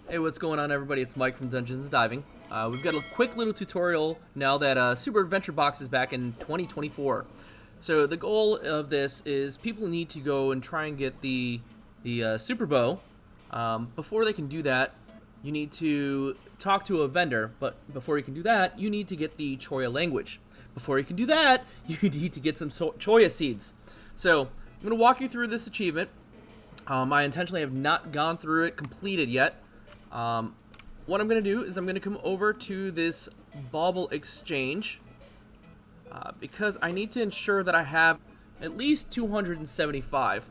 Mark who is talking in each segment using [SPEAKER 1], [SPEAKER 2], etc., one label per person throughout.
[SPEAKER 1] Hey, what's going on, everybody? It's Mike from Dungeons and Diving. We've got a quick little tutorial now that Super Adventure Box is back in 2024. So the goal of this is people need to go and try and get the Super Bow. Before they can do that, you need to talk to a vendor. But before you can do that, you need to get the Choya Language. Before you can do that, you need to get some Choya Seeds. So I'm going to walk you through this achievement. I intentionally have not gone through it completed yet. What I'm going to do is I'm going to come over to this bauble exchange because I need to ensure that I have at least 275.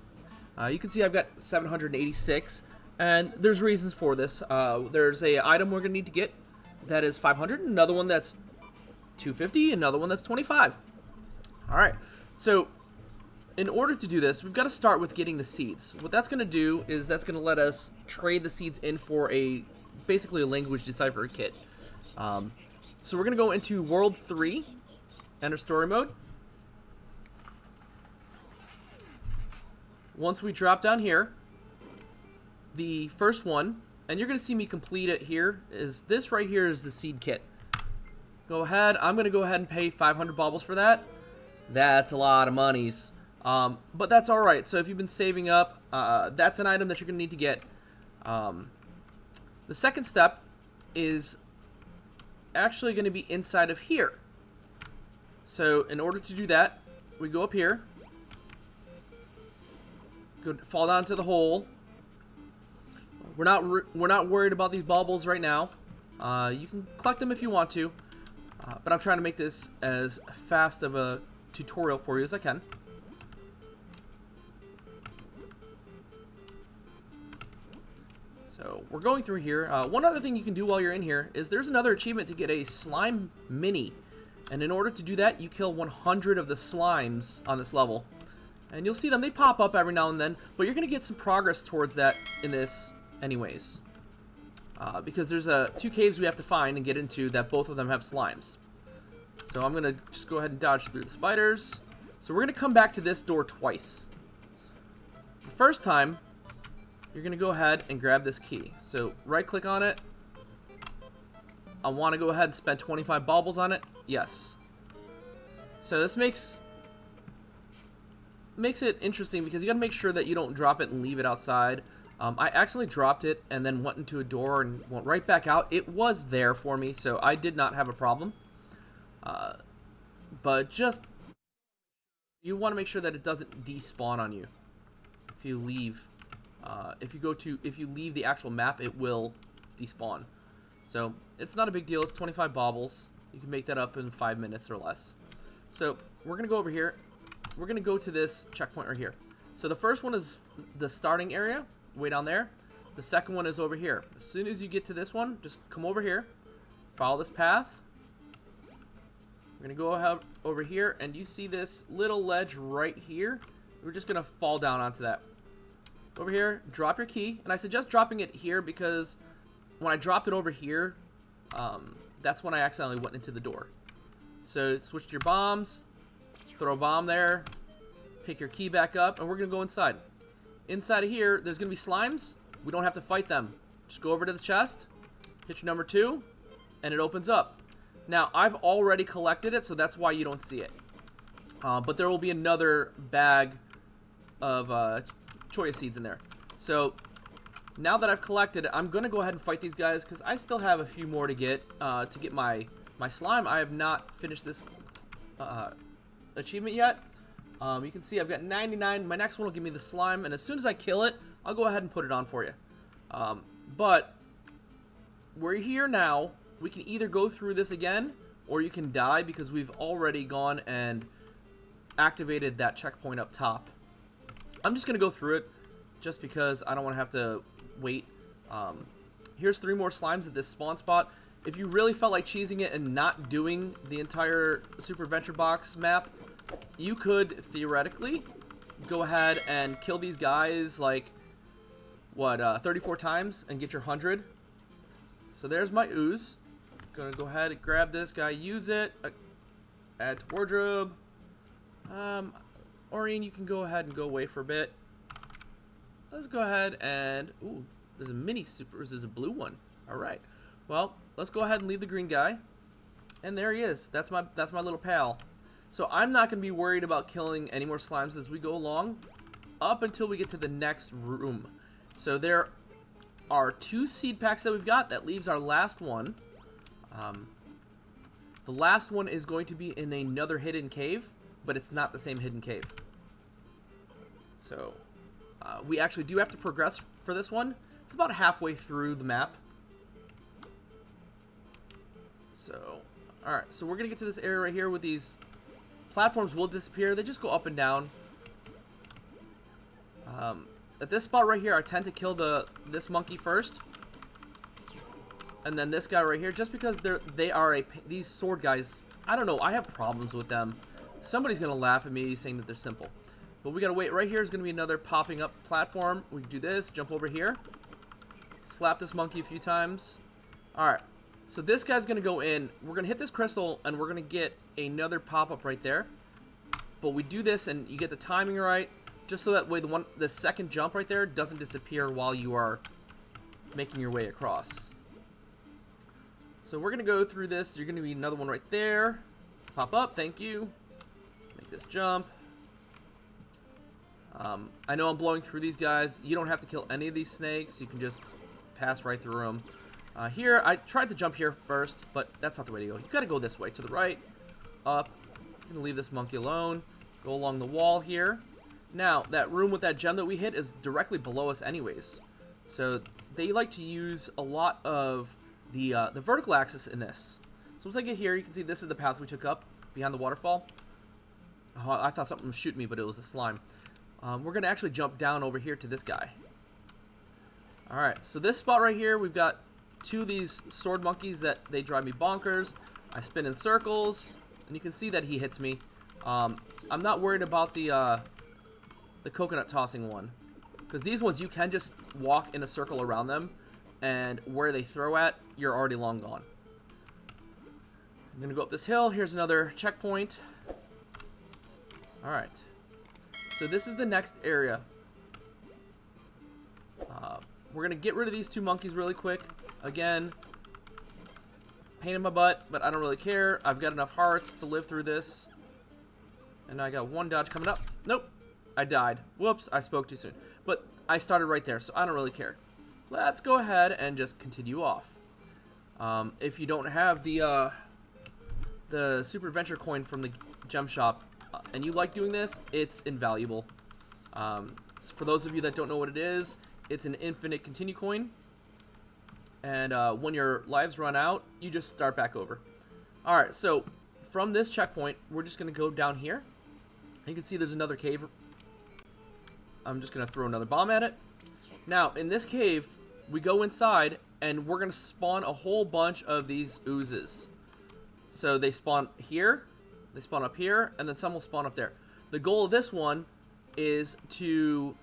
[SPEAKER 1] You can see I've got 786, and there's reasons for this. There's a item we're going to need to get that is 500, another one that's 250, another one that's 25. Alright, so in order to do this, we've got to start with getting the seeds. What that's going to do is that's going to let us trade the seeds in for basically a language decipher kit. So we're going to go into World 3, enter story mode. Once we drop down here, the first one, and you're going to see me complete it here, is this right here is the seed kit. Go ahead, I'm going to go ahead and pay 500 baubles for that. That's a lot of monies. But that's alright. So if you've been saving up, that's an item that you're going to need to get. The second step is actually going to be inside of here. So in order to do that, we go up here, fall down to the hole. We're not worried about these baubles right now. You can collect them if you want to, but I'm trying to make this as fast of a tutorial for you as I can. So we're going through here. One other thing you can do while you're in here is there's another achievement to get a slime mini. And in order to do that, you kill 100 of the slimes on this level. And you'll see them, they pop up every now and then, but you're going to get some progress towards that in this anyways. Because there's two caves we have to find and get into that both of them have slimes. So I'm going to just go ahead and dodge through the spiders. So we're going to come back to this door twice. The first time, you're going to go ahead and grab this key. So right click on it. I want to go ahead and spend 25 baubles on it. Yes. So this makes it interesting because you got to make sure that you don't drop it and leave it outside. I accidentally dropped it and then went into a door and went right back out. It was there for me, so I did not have a problem. But just you want to make sure that it doesn't despawn on you if you leave. If you leave the actual map, it will despawn. So it's not a big deal. It's 25 baubles. You can make that up in 5 minutes or less. So we're gonna go over here. We're gonna go to this checkpoint right here. So the first one is the starting area, way down there. The second one is over here. As soon as you get to this one, just come over here, follow this path. We're gonna go over here, and you see this little ledge right here. We're just gonna fall down onto that. Over here, drop your key, and I suggest dropping it here because when I dropped it over here, that's when I accidentally went into the door. So switch to your bombs, throw a bomb there, pick your key back up, and we're gonna go inside. Inside of here, there's gonna be slimes. We don't have to fight them. Just go over to the chest, hit your number 2, and it opens up. Now, I've already collected it, so that's why you don't see it. But there will be another bag of Choya Seeds in there. So now that I've collected it, I'm gonna go ahead and fight these guys because I still have a few more to get my slime. I have not finished this achievement yet. You can see I've got 99. My next one will give me the slime, and as soon as I kill it, I'll go ahead and put it on for you. But we're here now. We can either go through this again, or you can die because we've already gone and activated that checkpoint up top. I'm just gonna go through it just because I don't want to have to wait. Here's 3 more slimes at this spawn spot. If you really felt like cheesing it and not doing the entire Super Adventure Box map, you could theoretically go ahead and kill these guys like, what, 34 times and get your 100. So there's my ooze. Gonna go ahead and grab this guy, use it, add to wardrobe. Orion, you can go ahead and go away for a bit. Let's go ahead and... Ooh, There's a mini super. There's a blue one. All right. Well, let's go ahead and leave the green guy. And there he is. That's my little pal. So I'm not going to be worried about killing any more slimes as we go along, up until we get to the next room. So there are 2 seed packs that we've got. That leaves our last one. The last one is going to be in another hidden cave, but it's not the same hidden cave. So we actually do have to progress for this one. It's about halfway through the map. So, alright, so we're going to get to this area right here with these platforms will disappear. They just go up and down. At this spot right here, I tend to kill this monkey first. And then this guy right here, just because these sword guys, I don't know, I have problems with them. Somebody's going to laugh at me saying that they're simple. But we got to wait. Right here is going to be another popping up platform. We can do this, jump over here. Slap this monkey a few times. Alright, so this guy's going to go in. We're going to hit this crystal, and we're going to get another pop-up right there. But we do this, and you get the timing right, just so that way the second jump right there doesn't disappear while you are making your way across. So we're going to go through this. You're going to be another one right there. Pop up, thank you. Make this jump. I know I'm blowing through these guys. You don't have to kill any of these snakes. You can just pass right through them. Here, I tried to jump here first, but that's not the way to go. You got to go this way, to the right, up. I'm going to leave this monkey alone. Go along the wall here. Now, that room with that gem that we hit is directly below us anyways. So they like to use a lot of the vertical axis in this. So once I get here, you can see this is the path we took up behind the waterfall. Oh, I thought something was shooting me, but it was a slime. We're going to actually jump down over here to this guy. Alright, so this spot right here, we've got 2 of these sword monkeys that they drive me bonkers. I spin in circles, and you can see that he hits me. I'm not worried about the coconut tossing one, because these ones you can just walk in a circle around them, and where they throw at, you're already long gone. I'm going to go up this hill. Here's another checkpoint. Alright. So this is the next area. We're going to get rid of these 2 monkeys really quick. Again, pain in my butt, but I don't really care. I've got enough hearts to live through this. And I got 1 dodge coming up. Nope. I died. Whoops, I spoke too soon. But I started right there, so I don't really care. Let's go ahead and just continue off. If you don't have the Super Adventure coin from the gem shop, and you like doing this, it's invaluable. For those of you that don't know what it is, it's an infinite continue coin. And when your lives run out, you just start back over. Alright, so from this checkpoint, we're just going to go down here. You can see there's another cave. I'm just going to throw another bomb at it. Now, in this cave, we go inside, and we're going to spawn a whole bunch of these oozes. So they spawn here, they spawn up here, and then some will spawn up there. The goal of this one is to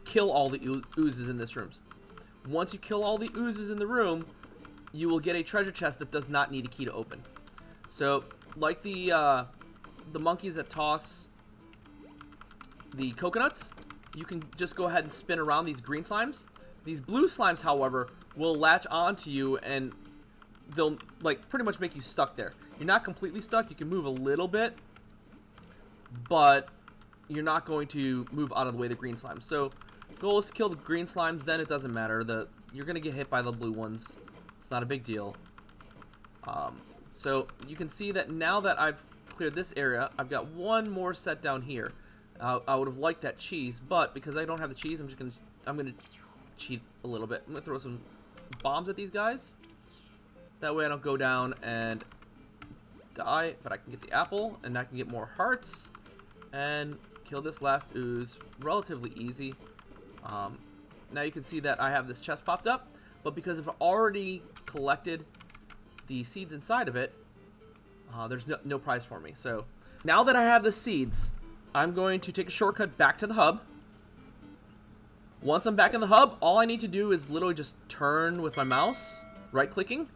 [SPEAKER 1] kill all the oozes in this room. Once you kill all the oozes in the room, you will get a treasure chest that does not need a key to open. So, like the monkeys that toss the coconuts, you can just go ahead and spin around these green slimes. These blue slimes, however, will latch onto you, and they'll like pretty much make you stuck there. You're not completely stuck. You can move a little bit, but you're not going to move out of the way of the green slimes. So goal is to kill the green slimes, then it doesn't matter. You're going to get hit by the blue ones. It's not a big deal. So you can see that now that I've cleared this area, I've got 1 more set down here. I would have liked that cheese, but because I don't have the cheese, I'm gonna cheat a little bit. I'm gonna throw some bombs at these guys. That way I don't go down and die, but I can get the apple, and I can get more hearts, and kill this last ooze relatively easy. Now you can see that I have this chest popped up, but because I've already collected the seeds inside of it, there's no prize for me. So now that I have the seeds, I'm going to take a shortcut back to the hub. Once I'm back in the hub, all I need to do is literally just turn with my mouse, right-clicking,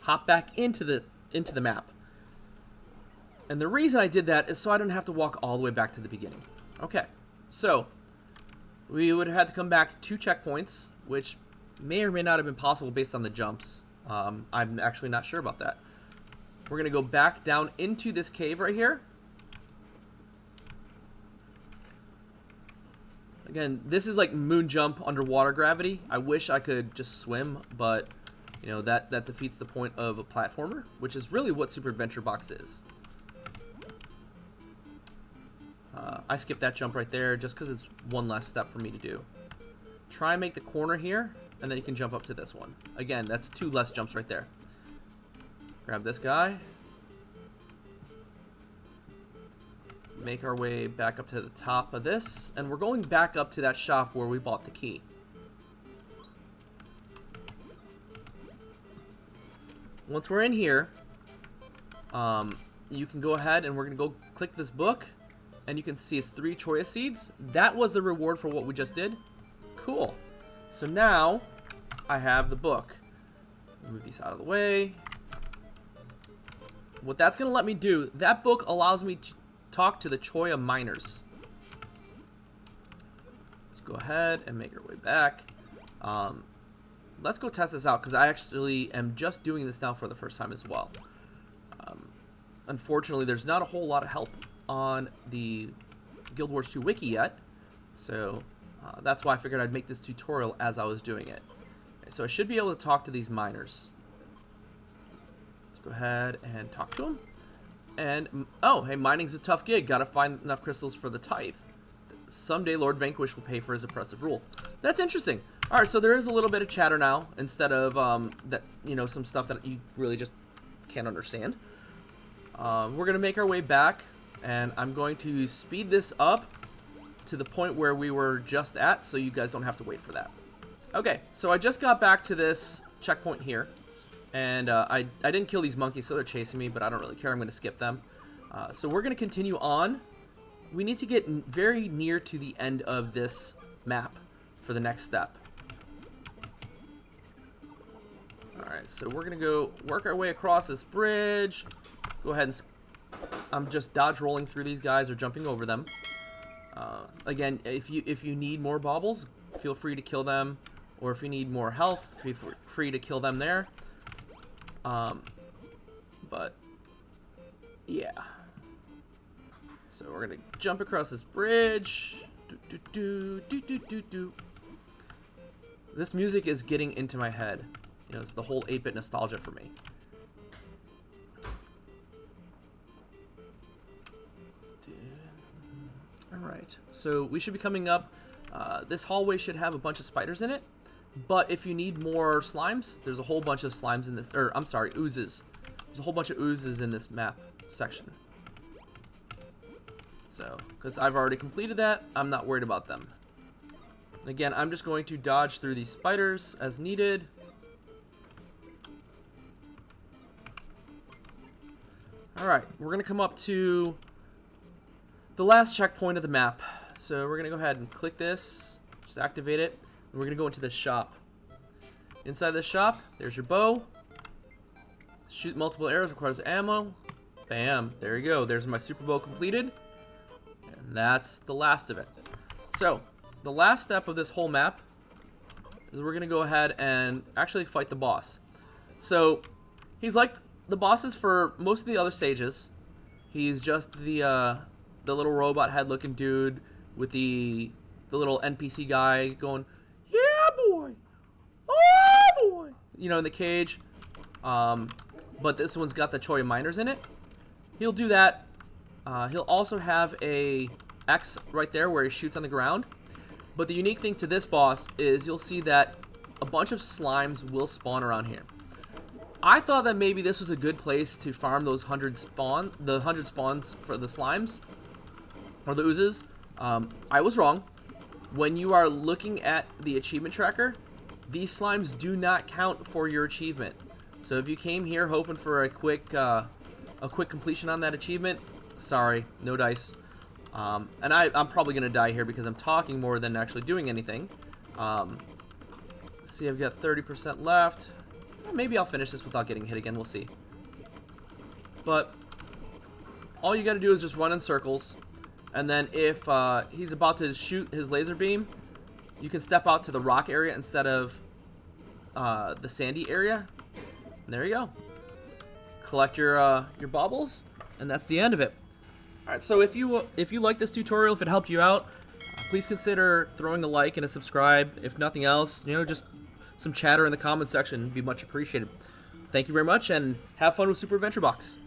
[SPEAKER 1] hop back into the map. And the reason I did that is so I don't have to walk all the way back to the beginning. Okay, so we would have had to come back 2 checkpoints, which May or may not have been possible based on the jumps. I'm actually not sure about that. We're going to go back down into this cave right here. Again, this is like moon jump underwater gravity. I wish I could just swim, but you know, that defeats the point of a platformer, which is really what Super Adventure Box is. I skipped that jump right there just because it's one less step for me to do. Try and make the corner here, and then you can jump up to this one. Again, that's 2 less jumps right there. Grab this guy. Make our way back up to the top of this, and we're going back up to that shop where we bought the key. Once we're in here, you can go ahead and we're going to go click this book, and you can see it's 3 Choya Seeds. That was the reward for what we just did. Cool. So now I have the book. Move these out of the way. What that's going to let me do, that book allows me to talk to the Choya miners. Let's go ahead and make our way back. Let's go test this out because I actually am just doing this now for the first time as well. Unfortunately, there's not a whole lot of help on the Guild Wars 2 wiki yet, so that's why I figured I'd make this tutorial as I was doing it. So I should be able to talk to these miners. Let's go ahead and talk to them. And, oh, hey, mining's a tough gig. Gotta find enough crystals for the tithe. Someday Lord Vanquish will pay for his oppressive rule. That's interesting. Alright, so there is a little bit of chatter now, instead of, that, you know, some stuff that you really just can't understand. We're gonna make our way back, and I'm going to speed this up to the point where we were just at, so you guys don't have to wait for that. Okay, so I just got back to this checkpoint here. And I didn't kill these monkeys, so they're chasing me, but I don't really care. I'm going to skip them. So we're going to continue on. We need to get very near to the end of this map for the next step. Alright, so we're going to go work our way across this bridge. Go ahead and... I'm just dodge rolling through these guys or jumping over them. Again, if you need more baubles, feel free to kill them. Or if you need more health, feel free to kill them there. But yeah, so we're gonna jump across this bridge. This music is getting into my head. You know, it's the whole 8-bit nostalgia for me. Alright, so we should be coming up. This hallway should have a bunch of spiders in it. But if you need more slimes, there's a whole bunch of slimes in this, or I'm sorry, oozes. There's a whole bunch of oozes in this map section. So, because I've already completed that, I'm not worried about them. Again, I'm just going to dodge through these spiders as needed. Alright, we're going to come up to the last checkpoint of the map. So we're going to go ahead and click this, just activate it. And we're going to go into this shop. Inside this shop, there's your bow. Shoot multiple arrows, requires ammo. Bam, there you go. There's my super bow completed. And that's the last of it. So, the last step of this whole map is we're going to go ahead and actually fight the boss. So, he's like the bosses for most of the other stages. He's just the little robot head looking dude with the little NPC guy going, yeah, boy. Oh, boy. You know, in the cage. But this one's got the Choya miners in it. He'll do that. He'll also have a X right there where he shoots on the ground. But the unique thing to this boss is you'll see that a bunch of slimes will spawn around here. I thought that maybe this was a good place to farm those 100 spawns for the slimes. Or the oozes. I was wrong. When you are looking at the achievement tracker, these slimes do not count for your achievement. So if you came here hoping for a quick completion on that achievement, sorry, no dice. And I'm probably gonna die here because I'm talking more than actually doing anything. Let's see, I've got 30% left. Maybe I'll finish this without getting hit again. We'll see. But all you got to do is just run in circles. And then if he's about to shoot his laser beam, you can step out to the rock area instead of the sandy area. And there you go. Collect your baubles, and that's the end of it. All right, so if you like this tutorial, if it helped you out, please consider throwing a like and a subscribe. If nothing else, just some chatter in the comment section would be much appreciated. Thank you very much, and have fun with Super Adventure Box.